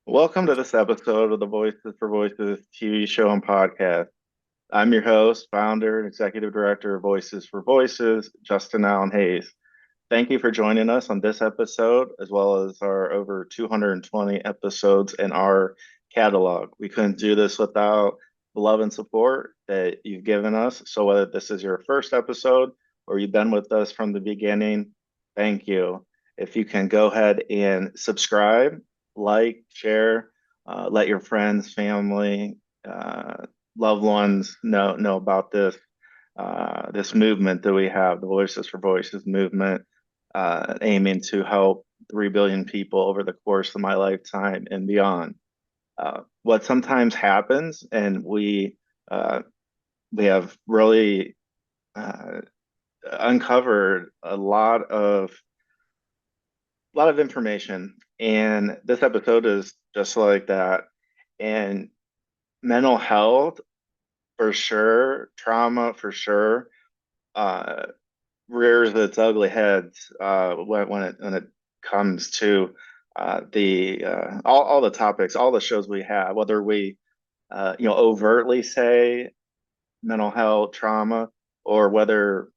Welcome to this episode of the Voices for Voices TV show and podcast. I'm your host, founder, and executive director of Voices for Voices, Justin Allen Hayes. Thank you for joining us on this episode, as well as our over 220 episodes in our catalog. We couldn't do this without the love and support that you've given us. So, whether this is your first episode or you've been with us from the beginning, thank you. If you can go ahead and subscribe, like, share, let your friends, family, loved ones know about this movement that we have, the Voices for Voices movement, aiming to help 3 billion people over the course of my lifetime and beyond. What sometimes happens, and uh, we have really uh, uncovered a lot of information, and this episode is just like that. And mental health for sure, trauma for sure, uh, rears its ugly heads when it comes to the all the topics, all the shows we have, whether we overtly say mental health trauma or whether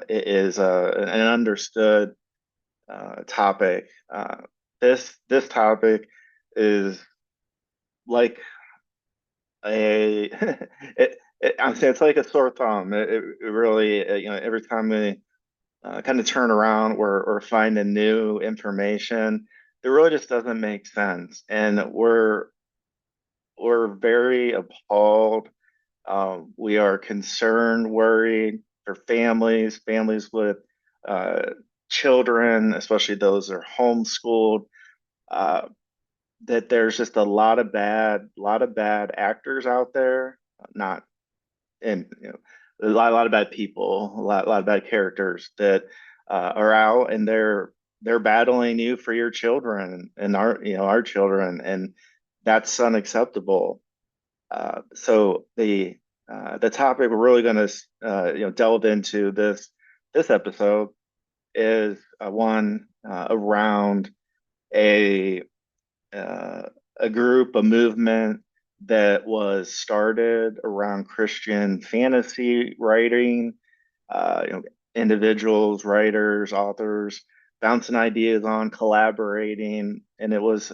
it is an understood topic. This topic is like a I'm saying it's like a sore thumb. It really every time we kind of turn around or find a new information, it really just doesn't make sense, and we're very appalled. We are concerned, worried for families with uh, children, especially those that are homeschooled. Uh, that there's just a lot of bad actors out there, not and a lot of bad people, a lot of bad characters that are out, and they're battling you for your children and our children, and that's unacceptable. So the topic we're really going to delve into this episode is one around a uh, a group, a movement that was started around Christian fantasy writing. Uh, you know, Individuals, writers, authors bouncing ideas on, collaborating, and it was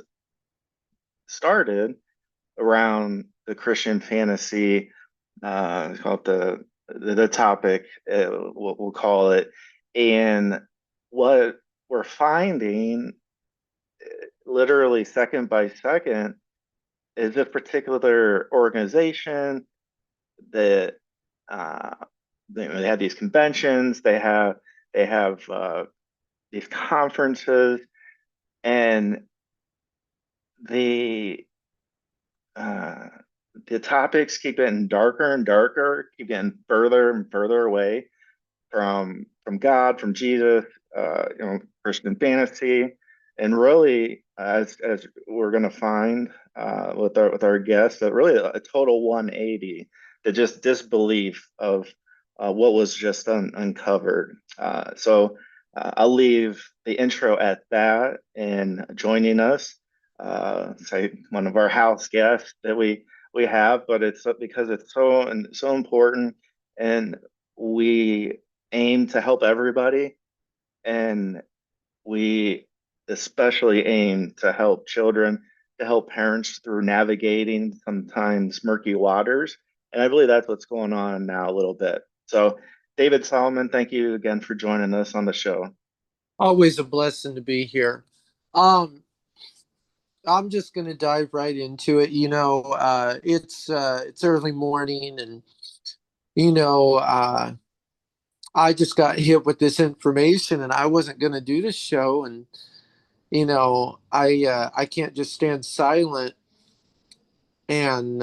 started around the Christian fantasy. It's called the topic, we'll call it, and what we're finding, literally second by second, is this particular organization that uh, they have these conventions, they have these conferences, and the uh, the topics keep getting darker and darker, keep getting further and further away from God, from Jesus, Christian fantasy, and really, as we're going to find with our guests, that really a total 180, the just disbelief of what was just uncovered. So I'll leave the intro at that, and joining us, say one of our house guests that we have, but it's because it's so important, and we aim to help everybody, and we especially aim to help children, to help parents through navigating sometimes murky waters. And I believe that's what's going on now a little bit. So, David Solomon, thank you again for joining us on the show. Always a blessing to be here. Um, I'm just gonna dive right into it. It's early morning, and you know, uh, I just got hit with this information, and I wasn't gonna do this show, and I can't just stand silent and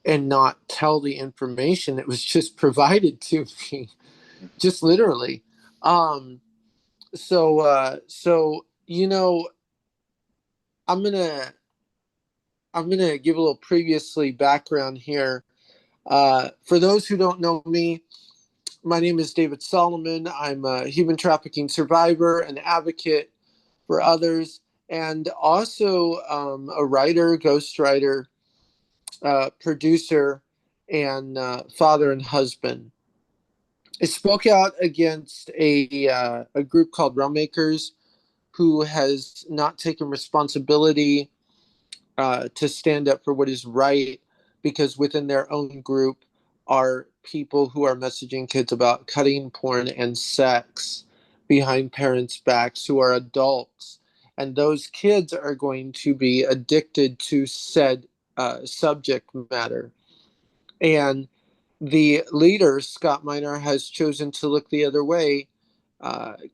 not tell the information that was just provided to me, just literally. Um, so I'm gonna I'm going to give a little previously background here. For those who don't know me, my name is David Solomon. I'm a human trafficking survivor, an advocate for others, and also a writer, ghostwriter, producer, and father and husband. I spoke out against a group called Rummakers, who has not taken responsibility to stand up for what is right, because within their own group are people who are messaging kids about cutting porn and sex behind parents' backs who are adults. And those kids are going to be addicted to said subject matter. And the leader, Scott Miner, has chosen to look the other way,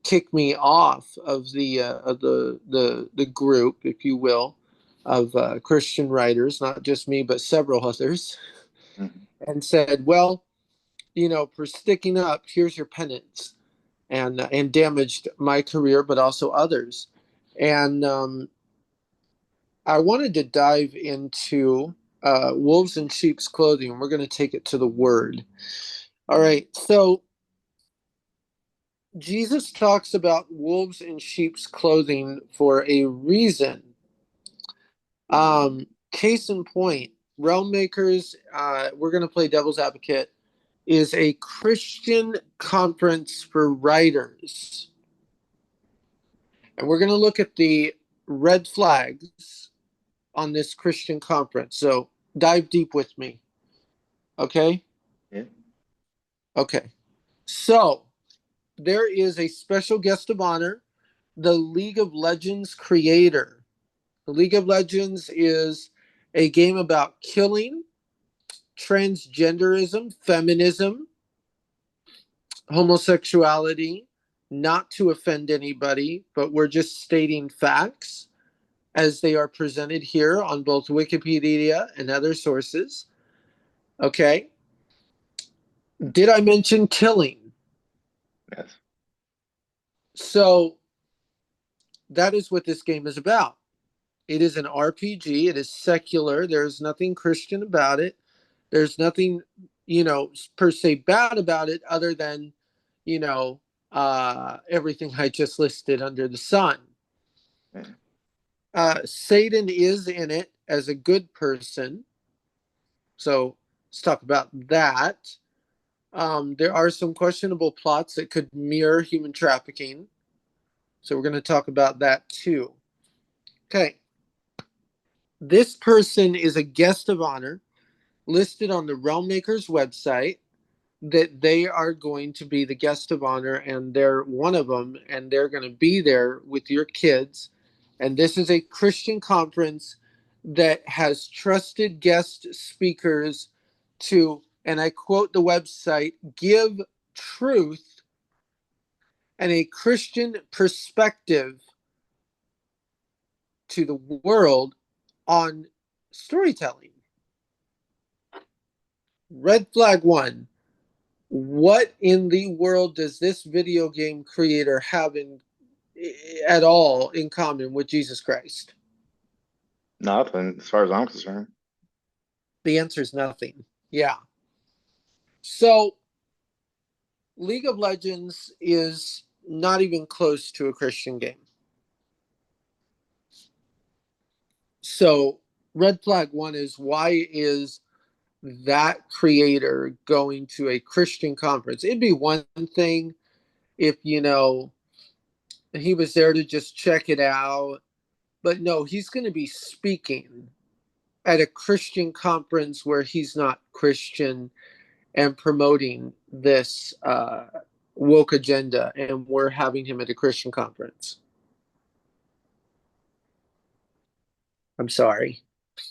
kick me off of the group, if you will, of Christian writers, not just me, but several others, Mhm. and said, "Well, for sticking up, here's your penance," and damaged my career, but also others. And I wanted to dive into wolves in sheep's clothing. We're going to take it to the word. All right, so Jesus talks about wolves in sheep's clothing for a reason. Case in point, Realm Makers, we're going to play devil's advocate, is a Christian conference for writers. And we're going to look at the red flags on this Christian conference. So dive deep with me. Okay? Yeah. Okay. So there is a special guest of honor, the League of Legends creator. The League of Legends is a game about killing, transgenderism, feminism, homosexuality, not to offend anybody, but we're just stating facts as they are presented here on both Wikipedia and other sources. Okay. Did I mention killing? Yes. So that is what this game is about. It is an RPG. It is secular. There's nothing Christian about it. There's nothing, per se bad about it other than, you know, everything I just listed under the sun. Yeah. Satan is in it as a good person. So let's talk about that. There are some questionable plots that could mirror human trafficking. So we're going to talk about that too. Okay. This person is a guest of honor listed on the Realm Makers website, that they are going to be the guest of honor, and they're one of them, and they're going to be there with your kids. And this is a Christian conference that has trusted guest speakers to, and I quote the website, give truth and a Christian perspective to the world on storytelling. Red flag one: what in the world does this video game creator have in at all in common with Jesus Christ? Nothing, as far as I'm concerned. The answer is nothing. Yeah. So League of Legends is not even close to a Christian game. So red flag one is, why is that creator going to a Christian conference? It'd be one thing if, he was there to just check it out. But no, he's going to be speaking at a Christian conference where he's not Christian and promoting this woke agenda, and we're having him at a Christian conference. I'm sorry.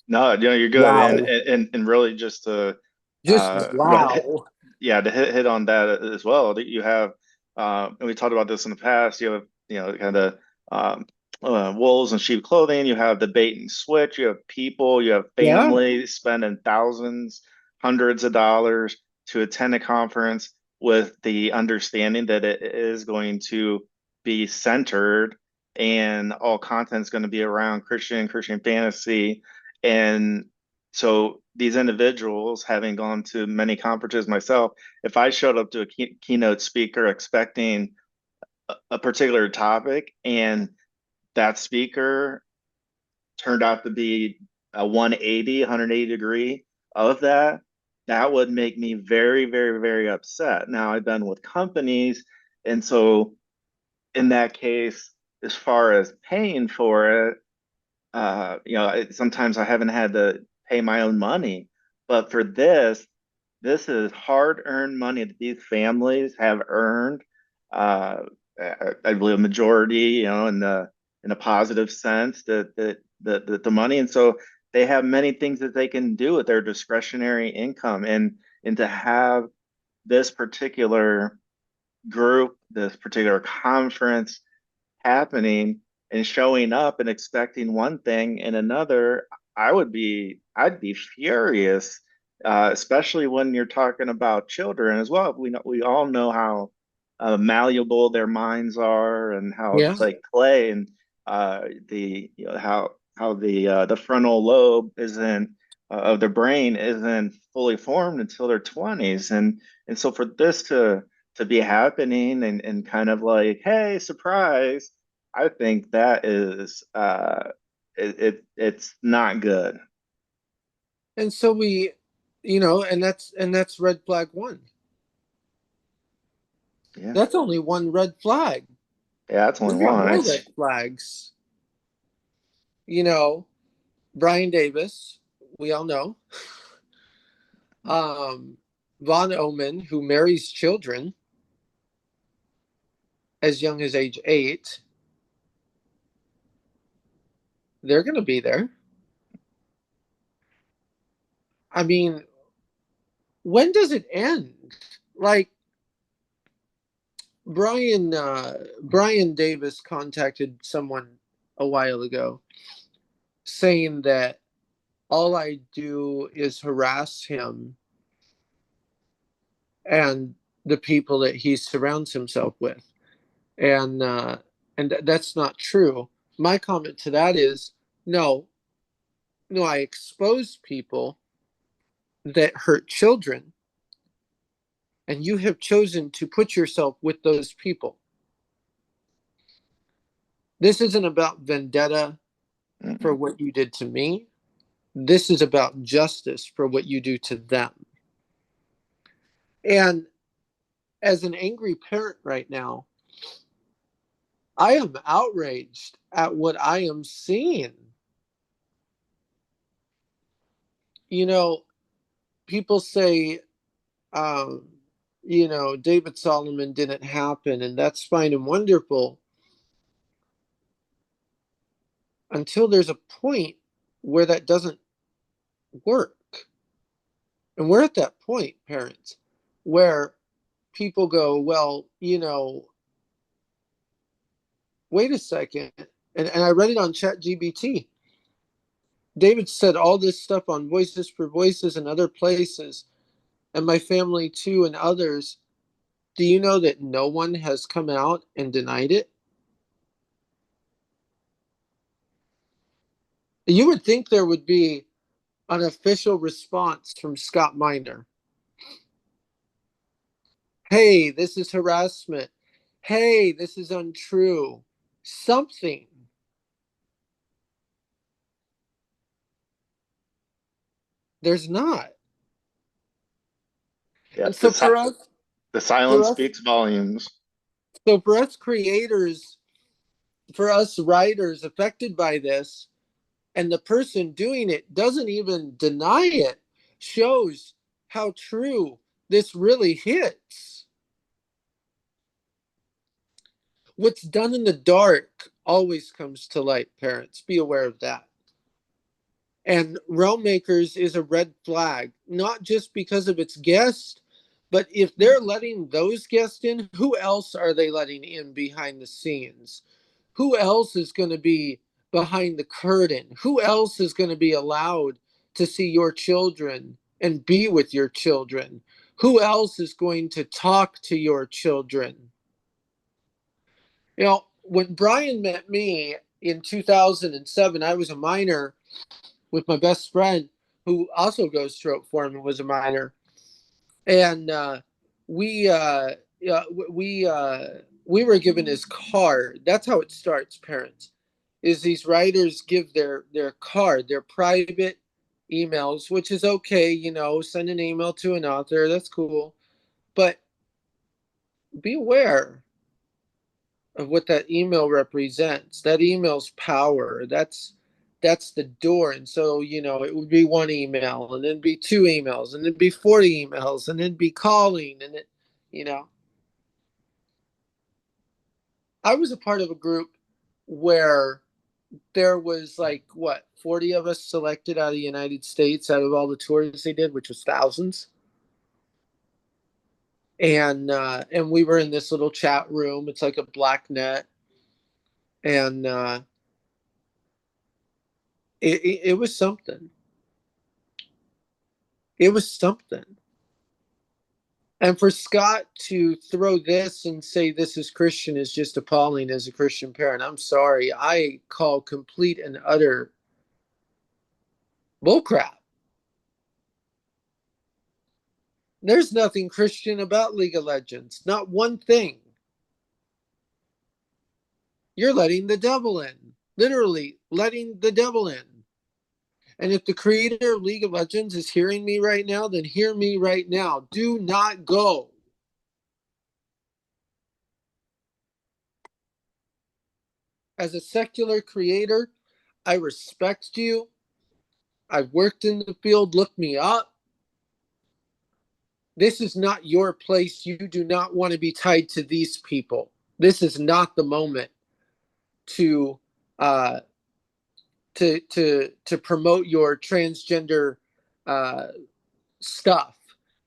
No, you're good, and Wow. and really just to Just hit, wow. yeah, to hit on that as well. That you have, and we talked about this in the past. You have, kind of wolves and sheep clothing. You have the bait and switch. You have people. You have Yeah. families spending thousands, hundreds of dollars to attend a conference with the understanding that it is going to be centered and all content is going to be around Christian fantasy. And so these individuals, having gone to many conferences myself, if I showed up to a keynote speaker expecting a particular topic and that speaker turned out to be a 180 degree of that, that would make me very, very, very upset. Now, I've been with companies, and so in that case, as far as paying for it, sometimes I haven't had to pay my own money. But for this is hard-earned money that these families have earned. Uh, I believe a majority, in a positive sense, that the money, and so they have many things that they can do with their discretionary income, and to have this particular group, this particular conference happening and showing up and expecting one thing and another, I'd be furious, especially when you're talking about children as well. We all know how malleable their minds are and how Yeah. it's like clay, and the you know, how the frontal lobe isn't of the brain isn't fully formed until their 20s, and so for this to be happening and kind of like, hey, surprise, I think that is it's not good. And so we, and that's red flag one. Yeah. That's only one red flag. Yeah, that's only We got one. more red flags. You know, Brian Davis, we all know. Um, Von Omen, who marries children as young as age 8, they're going to be there. I mean, when does it end? Like Brian Davis contacted someone a while ago saying that all I do is harass him and the people that he surrounds himself with, and that's not true. My comment to that is no, no. I expose people that hurt children, and you have chosen to put yourself with those people. This isn't about vendetta for Mm-mm. what you did to me. This is about justice for what you do to them. And as an angry parent right now, I am outraged at what I am seeing. You know, people say, um, David Solomon didn't happen, and that's fine and wonderful until there's a point where that doesn't work. And we're at that point, parents, where people go, well, wait a second. And I read it on ChatGPT. David said all this stuff on Voices for Voices and other places, and my family too, and others. Do you know that no one has come out and denied it? You would think there would be an official response from Scott Miner. Hey, this is harassment. Hey, this is untrue. Something. There's not. Yeah, And so for us, the for silence us, speaks volumes. so for us creators, for us writers affected by this, and the person doing it doesn't even deny it, shows how true this really hits. What's done in the dark always comes to light, parents. Be aware of that. And Realm Makers is a red flag, not just because of its guest, but if they're letting those guests in, who else are they letting in behind the scenes? Who else is going to be behind the curtain? Who else is going to be allowed to see your children and be with your children? Who else is going to talk to your children? When Brian met me in 2007, I was a minor with my best friend who also goes throat form and was a minor. And we we were given his card. That's how it starts, parents. is these writers give their card, their private emails, which is okay, send an email to an author, that's cool. But be aware of what that email represents. That email's power. That's the door. And so, it would be one email, and then be two emails, and then be 40 emails, and then be calling, and it, you know. I was a part of a group where there was like what 40 of us selected out of the United States out of all the tours they did, which was thousands. And we were in this little chat room. It's like a black net, and it was something. It was something. And for Scott to throw this and say this is Christian is just appalling as a Christian parent. I'm sorry. I call complete and utter bullcrap. There's nothing Christian about League of Legends. Not one thing. You're letting the devil in. Literally letting the devil in. And if the creator of League of Legends is hearing me right now, then hear me right now. Do not go. As a secular creator, I respect you. I've worked in the field. Look me up. This is not your place. You do not want to be tied to these people. This is not the moment to uh, to promote your transgender uh, stuff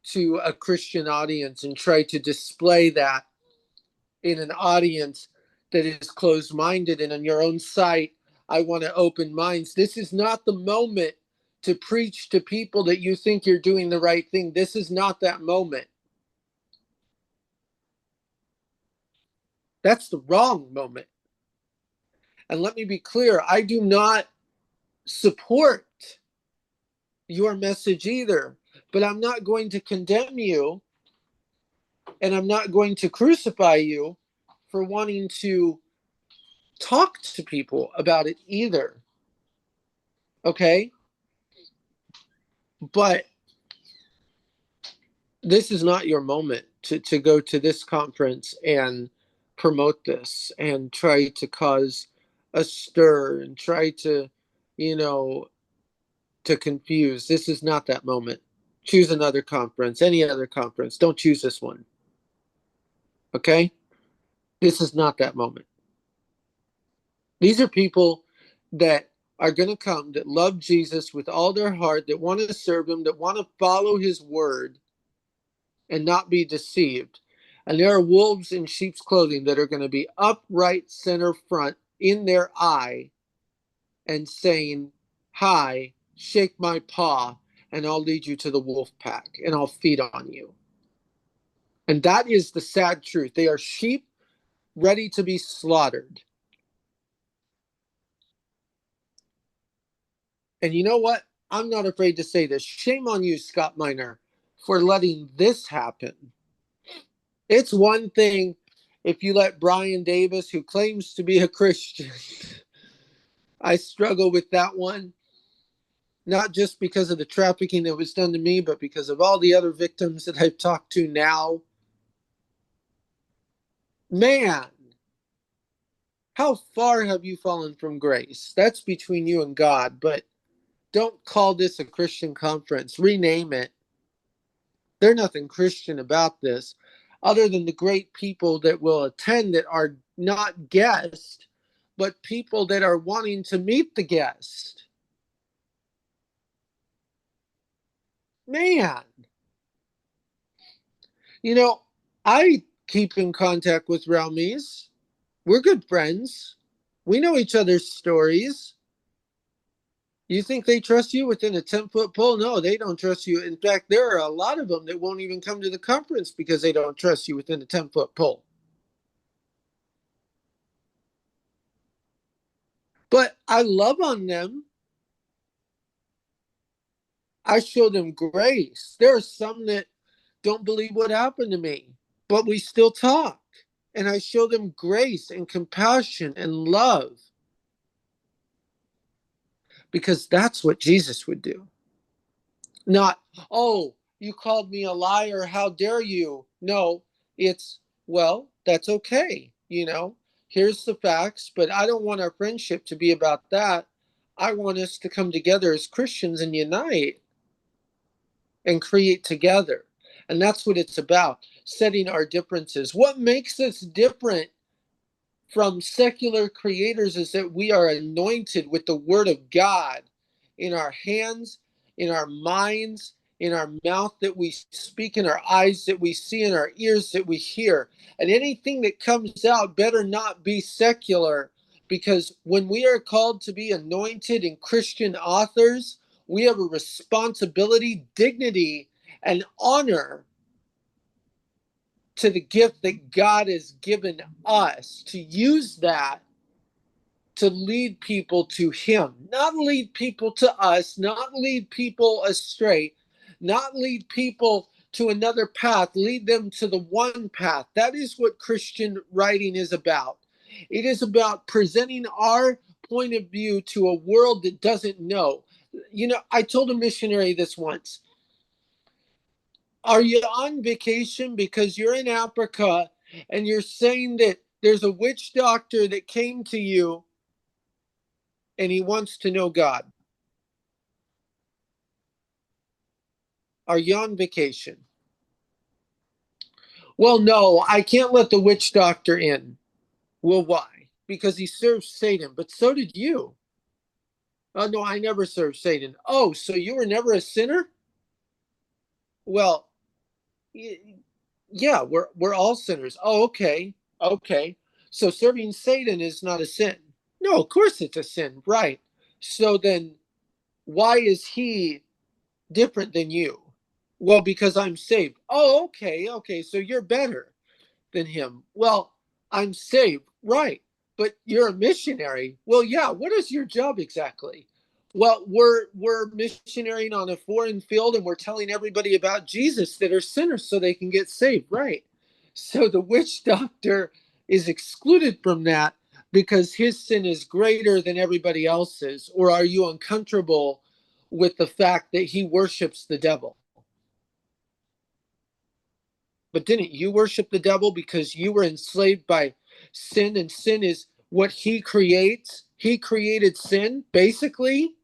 to a Christian audience and try to display that in an audience that is closed-minded. And on your own site, I want to open minds. This is not the moment to preach to people that you think you're doing the right thing. This is not that moment. That's the wrong moment. And let me be clear, I do not support your message either, but I'm not going to condemn you, and I'm not going to crucify you for wanting to talk to people about it either. Okay? But this is not your moment to go to this conference and promote this and try to cause a stir and try to, you know, to confuse. This is not that moment. Choose another conference, any other conference. Don't choose this one. Okay? This is not that moment. These are people that are going to come that love Jesus with all their heart, that want to serve him, that want to follow his word and not be deceived. And there are wolves in sheep's clothing that are going to be upright center front in their eye and saying, "Hi, shake my paw, and I'll lead you to the wolf pack, and I'll feed on you." And that is the sad truth. They are sheep ready to be slaughtered. And you know what? I'm not afraid to say this. Shame on you, Scott Miner, for letting this happen. It's one thing if you let Brian Davis, who claims to be a Christian, I struggle with that one, not just because of the trafficking that was done to me, but because of all the other victims that I've talked to now. Man, how far have you fallen from grace? That's between you and God, but don't call this a Christian conference. Rename it. There's nothing Christian about this, other than the great people that will attend that are not guests, but people that are wanting to meet the guest. Man, you know, I keep in contact with Raumis. We're good friends. We know each other's stories. You think they trust you within a 10-foot pole? No, they don't trust you. In fact, there are a lot of them that won't even come to the conference because they don't trust you within a 10-foot pole. But I love on them. I show them grace. There are some that don't believe what happened to me, but we still talk. And I show them grace and compassion and love. because that's what Jesus would do. Not, oh, you called me a liar, how dare you? No, it's, well, that's okay. Here's the facts, but I don't want our friendship to be about that. I want us to come together as Christians and unite and create together. And that's what it's about, setting our differences. What makes us different from secular creators is that we are anointed with the word of God in our hands, in our minds, in our mouth that we speak, in our eyes that we see, in our ears that we hear. And anything that comes out better not be secular, because when we are called to be anointed and Christian authors, we have a responsibility, dignity, and honor to the gift that God has given us, to use that to lead people to Him, not lead people to us, not lead people astray, not lead people to another path, lead them to the one path. That is what Christian writing is about. It is about presenting our point of view to a world that doesn't know. I told a missionary this once. Are you on vacation because you're in Africa and you're saying that there's a witch doctor that came to you and he wants to know God? Are you on vacation? Well, no, I can't let the witch doctor in. Well, why? Because he serves Satan, but so did you. Oh, no, I never served Satan. Oh, so you were never a sinner? Well, yeah, we're all sinners. Oh, okay. Okay. So serving Satan is not a sin. No, of course it's a sin, right? So then why is he different than you? Well, because I'm saved. Oh, okay, okay. So you're better than him. Well, I'm saved, right? But you're a missionary. Well, yeah. What is your job exactly? Well, we're missionarying on a foreign field, and we're telling everybody about Jesus that are sinners so they can get saved, right? So the witch doctor is excluded from that because his sin is greater than everybody else's. Or are you uncomfortable with the fact that he worships the devil? But didn't you worship the devil because you were enslaved by sin, and sin is what he creates? He created sin, basically.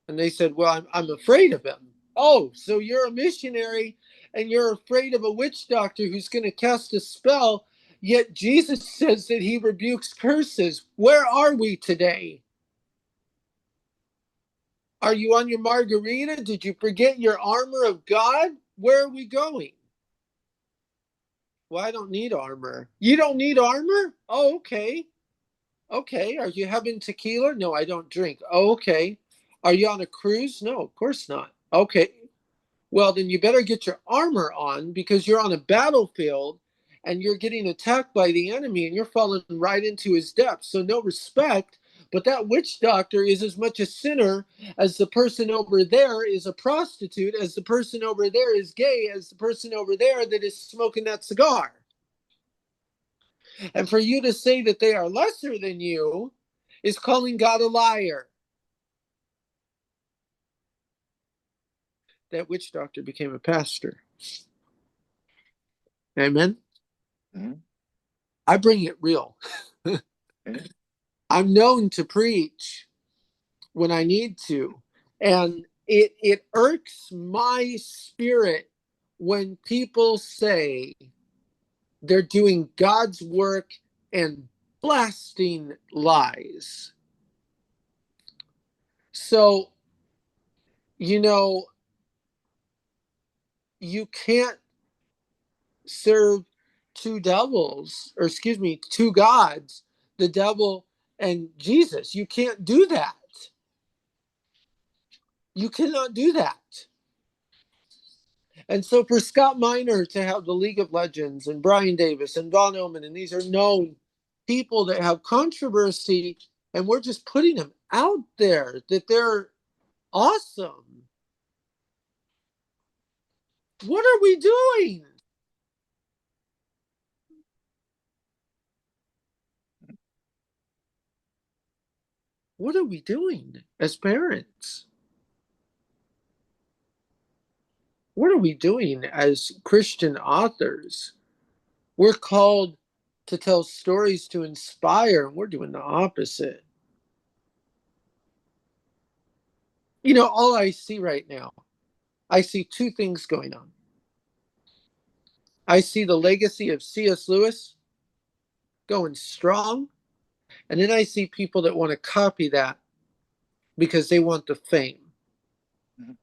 And they said, well, I'm afraid of him. Oh, so you're a missionary and you're afraid of a witch doctor who's going to cast a spell, yet Jesus says that he rebukes curses. Where are we today? Are you on your margarita? Did you forget your armor of God? Where are we going? Well, I don't need armor. You don't need armor? Oh, okay. Okay. Are you having tequila? No, I don't drink. Oh, okay. Are you on a cruise? No, of course not. Okay. Well, then you better get your armor on because you're on a battlefield and you're getting attacked by the enemy and you're falling right into his depths. So, no respect. But that witch doctor is as much a sinner as the person over there is a prostitute, as the person over there is gay, as the person over there that is smoking that cigar. And for you to say that they are lesser than you is calling God a liar. That witch doctor became a pastor. Amen. Mhm. I bring it real. Okay. I'm known to preach when I need to. And it irks my spirit when people say they're doing God's work and blasting lies. So, you know, you can't serve two devils, or excuse me, two gods, the devil and Jesus. You can't do that. You cannot do that. And so for Scott Miner to have the League of Legends and Brian Davis and Von Oman, and these are known people that have controversy, and we're just putting them out there that they're awesome. What are we doing? What are we doing as parents? What are we doing as Christian authors? We're called to tell stories to inspire, and we're doing the opposite. All I see right now, I see two things going on. I see the legacy of C.S. Lewis going strong, and then I see people that want to copy that because they want the fame. Mhm.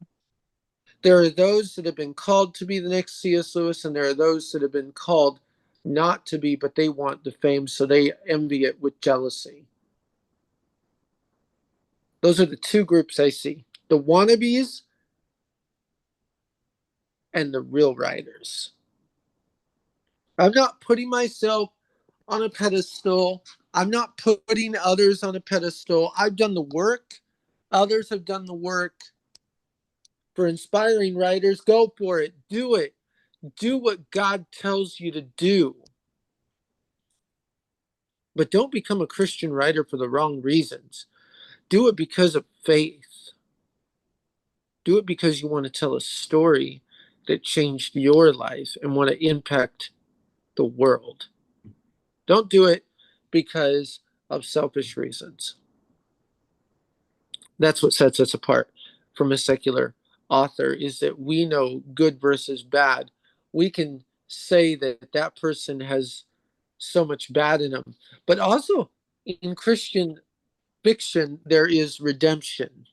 There are those that have been called to be the next C.S. Lewis, and there are those that have been called not to be, but they want the fame, so they envy it with jealousy. Those are the two groups I see: the wannabes and the real writers. I'm not putting myself on a pedestal. I'm not putting others on a pedestal. I've done the work. Others have done the work. For inspiring writers, go for it. Do it. Do what God tells you to do. But don't become a Christian writer for the wrong reasons. Do it because of faith. Do it because you want to tell a story that changed your life and want to impact the world. Don't do it because of selfish reasons. That's what sets us apart from a secular author, is that we know good versus bad. We can say that that person has so much bad in them, but also in Christian fiction there is redemption,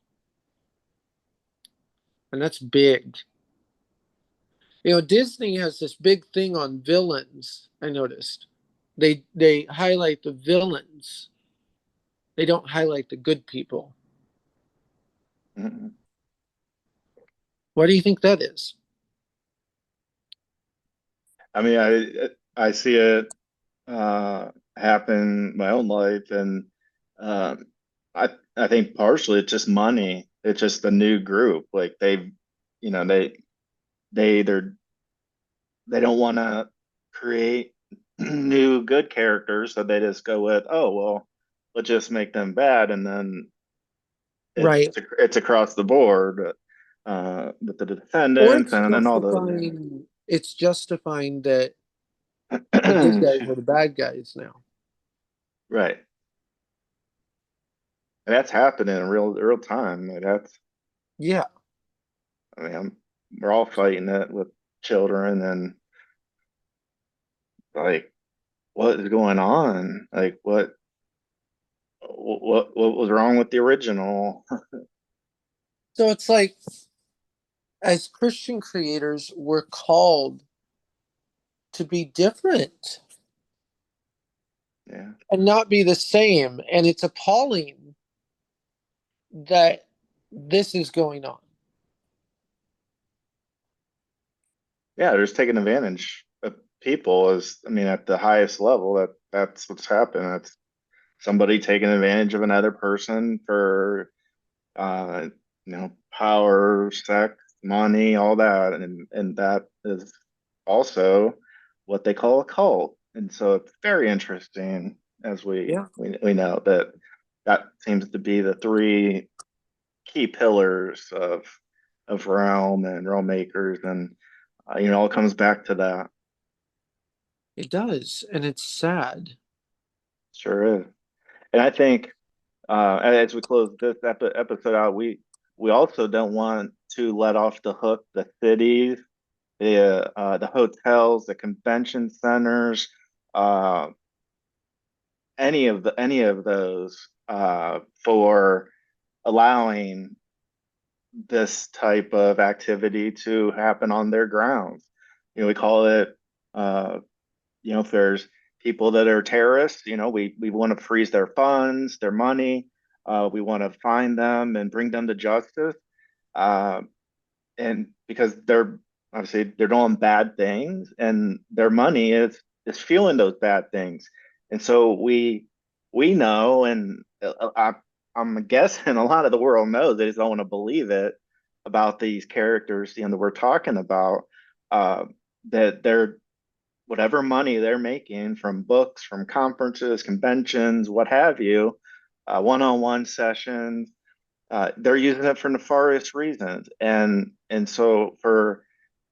and that's big. Disney has this big thing on villains. I noticed they highlight the villains, they don't highlight the good people. Mhm. Why do you think that is? I mean, I see it happen in my own life, and um, I think partially it's just money. It's just a new group. Like you know, they're they don't want to create new good characters, so they just go with, oh well, let's just make them bad, and then Right. it's across the board with the Or defendants and all the it's justifying that the good guys yeah. are the bad guys now. Right. And that's happening in real time. Like Yeah. I mean, we're all fighting it with children and like what is going on? Like what was wrong with the original? So it's like, as Christian creators, we're called to be different Yeah. and not be the same. And it's appalling that this is going on. Yeah, they're just taking advantage of people as I mean at the highest level that's what's happened. That's somebody taking advantage of another person for uh power, sex, money, all that, and that is also what they call a cult. And so it's very interesting as Yeah. we know that that seems to be the three key pillars of realm and realm makers, and it all comes back to that. It does. And it's sad. Sure is. And I think as we close this episode out, we also don't want to let off the hook the cities, the hotels, the convention centers, uh, any of those for allowing this type of activity to happen on their grounds. We call it if there's people that are terrorists, we want to freeze their funds, their money. We want to find them and bring them to justice. Uh, and because they're doing bad things, and their money is fueling those bad things. And so we know, and I'm guessing a lot of the world knows. They just don't want to believe it about these characters, that we're talking about. Uh, that they're whatever money they're making from books, from conferences, conventions, what have you, one-on-one sessions. They're using it for nefarious reasons. And so for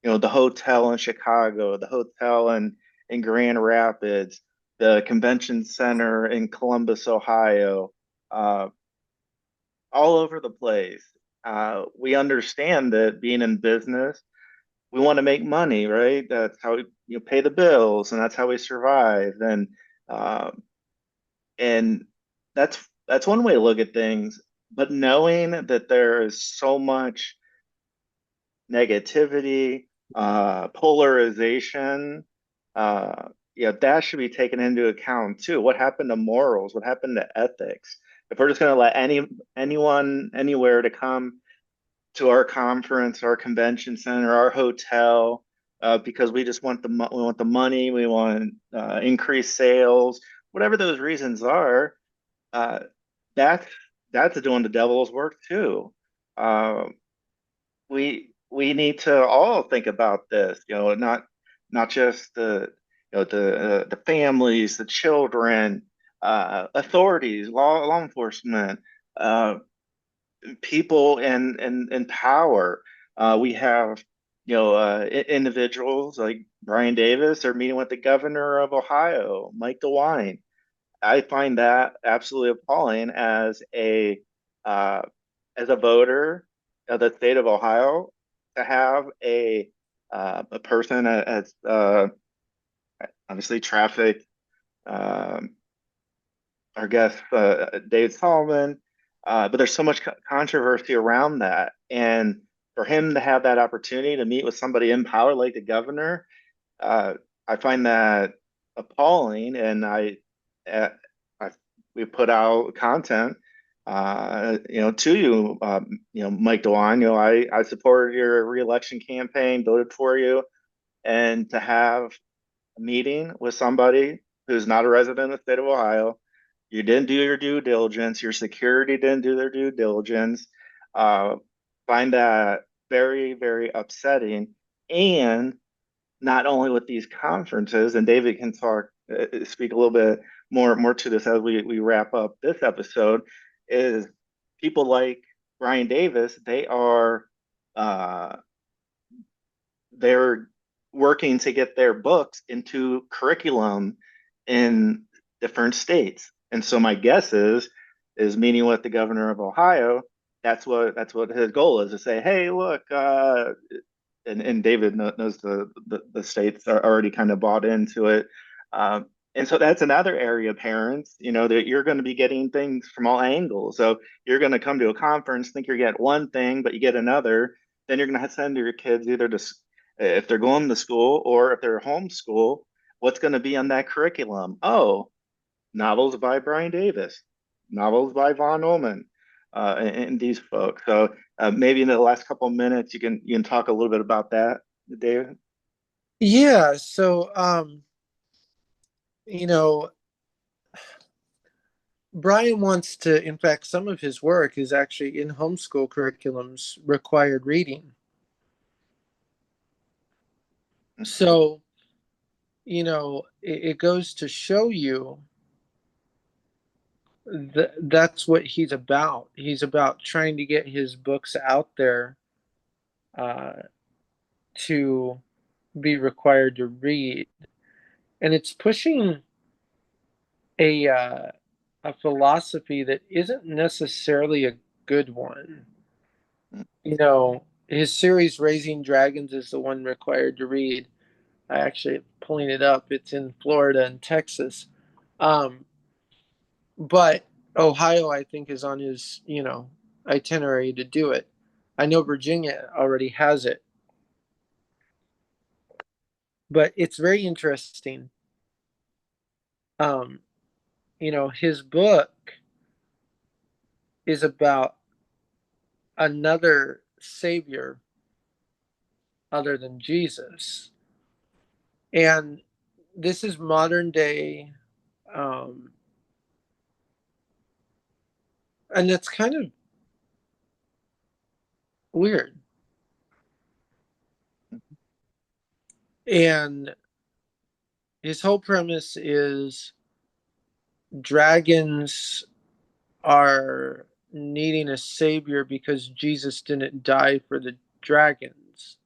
the hotel in Chicago, the hotel in Grand Rapids, the convention center in Columbus, Ohio, uh, all over the place. We understand that being in business, we want to make money, right? That's how we pay the bills, and that's how we survive. Um, and that's one way to look at things. But knowing that there is so much negativity, polarization, that should be taken into account too. What happened to morals? What happened to ethics? If we're just going to let anyone anywhere to come to our conference, our convention center, our hotel, because we just want we want the money, we want increased sales, whatever those reasons are, uh, that's that's doing the devil's work too. Uh, we need to all think about this, not just the families, the children, authorities, law enforcement, uh, people in power. We have individuals like Brian Davis are meeting with the governor of Ohio, Mike DeWine. I find that absolutely appalling uh, as a voter of the state of Ohio to have a person as obviously trafficked, um, our guest Dave Solomon, but there's so much controversy around that, and for him to have that opportunity to meet with somebody in power like the governor, uh, I find that appalling, and uh, I we put out content, to you, Mike DeWine. I supported your reelection campaign, voted for you, and to have a meeting with somebody who's not a resident of the state of Ohio, you didn't do your due diligence, your security didn't do their due diligence. Uh, find that very, very upsetting, and not only with these conferences, and David can speak a little bit more to this as we wrap up this episode, is people like Brian Davis, uh, they're working to get their books into curriculum in different states. And so my guess is meeting with the governor of Ohio. That's what his goal is, to say, hey, look, and David knows the states are already kind of bought into it. And so that's another area, parents, that you're going to be getting things from all angles. So you're going to come to a conference, think you're getting one thing, but you get another. Then you're going to send your kids either if they're going to school or if they're homeschool, what's going to be on that curriculum? Oh, novels by Brian Davis, novels by Von Ullman, and these folks. So maybe in the last couple of minutes, you can talk a little bit about that, David. Yeah, so you know, Brian wants to, in fact, some of his work is actually in homeschool curriculums required reading. So, it goes to show you that that's what he's about. He's about trying to get his books out there uh, to be required to read. And it's pushing a uh, a philosophy that isn't necessarily a good one. His series Raising Dragons is the one required to read. I actually pulling it up. It's in Florida and Texas. Um, but Ohio, I think, is on his, itinerary to do it. I know Virginia already has it, but it's very interesting. Um, his book is about another savior other than Jesus. And this is modern day, um, and it's kind of weird. And his whole premise is dragons are needing a savior because Jesus didn't die for the dragons.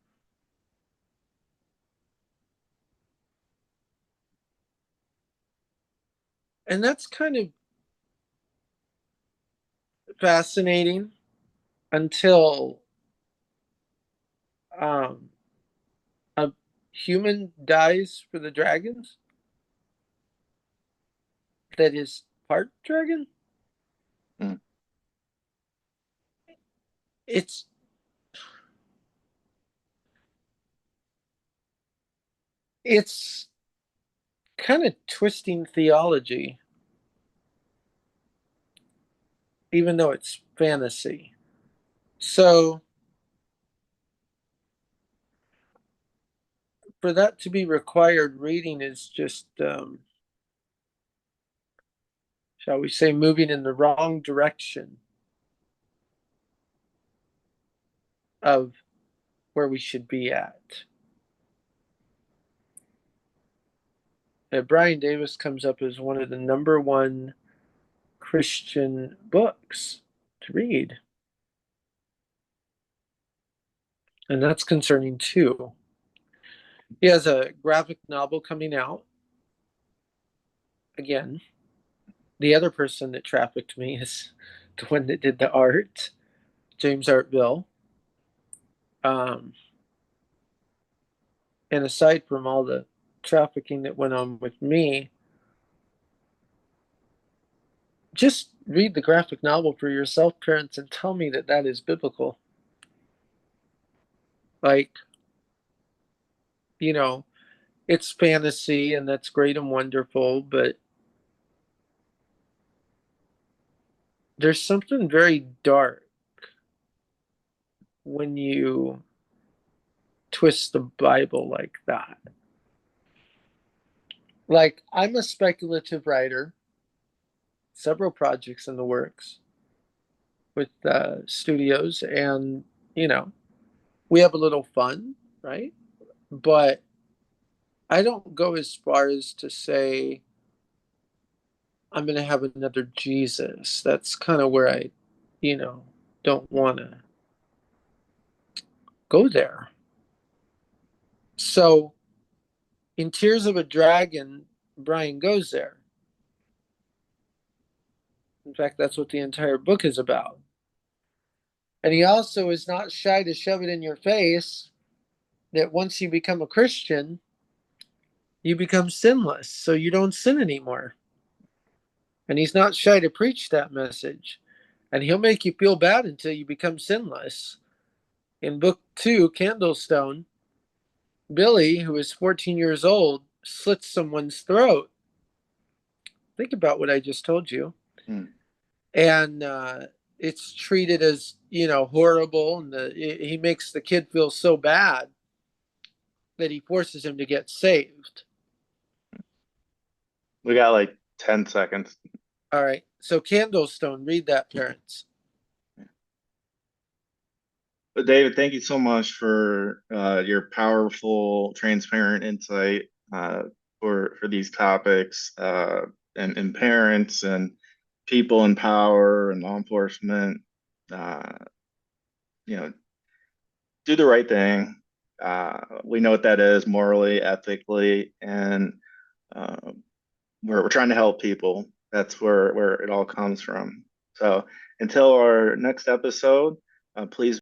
And that's kind of fascinating until um, a human dies for the dragons that is part dragon. Mm. It's it's kind of twisting theology, even though it's fantasy. So for that to be required reading is just, shall we say, moving in the wrong direction of where we should be at. Brian Davis comes up as one of the number one Christian books to read. And that's concerning too. He has a graphic novel coming out. Again, the other person that trafficked me is the one that did the art, James Artville. Um, and aside from all the trafficking that went on with me, just read the graphic novel for yourself, parents, and tell me that that is biblical. Like, you know, it's fantasy and that's great and wonderful, but there's something very dark when you twist the Bible like that. Like, I'm a speculative writer, several projects in the works with studios, and, you know, we have a little fun, right? But I don't go as far as to say I'm going to have another Jesus. That's kind of where I, you know, don't want to go there. So in Tears of a Dragon, Brian goes there. In fact, that's what the entire book is about. And he also is not shy to shove it in your face that once you become a Christian, you become sinless, so you don't sin anymore. And he's not shy to preach that message. And he'll make you feel bad until you become sinless. In book 2, Candlestone, Billy, who is 14 years old, slits someone's throat. Think about what I just told you. Mm. And it's treated as, you know, horrible. And he makes the kid feel so bad that he forces him to get saved. We got like 10 seconds. All right. So, Candlestone, read that, parents. But David, thank you so much for your powerful, transparent insight for these topics, and parents and people in power and law enforcement. Uh, you know, do the right thing. We know what that is morally, ethically, and uh, we're trying to help people. That's where it all comes from. So until our next episode, please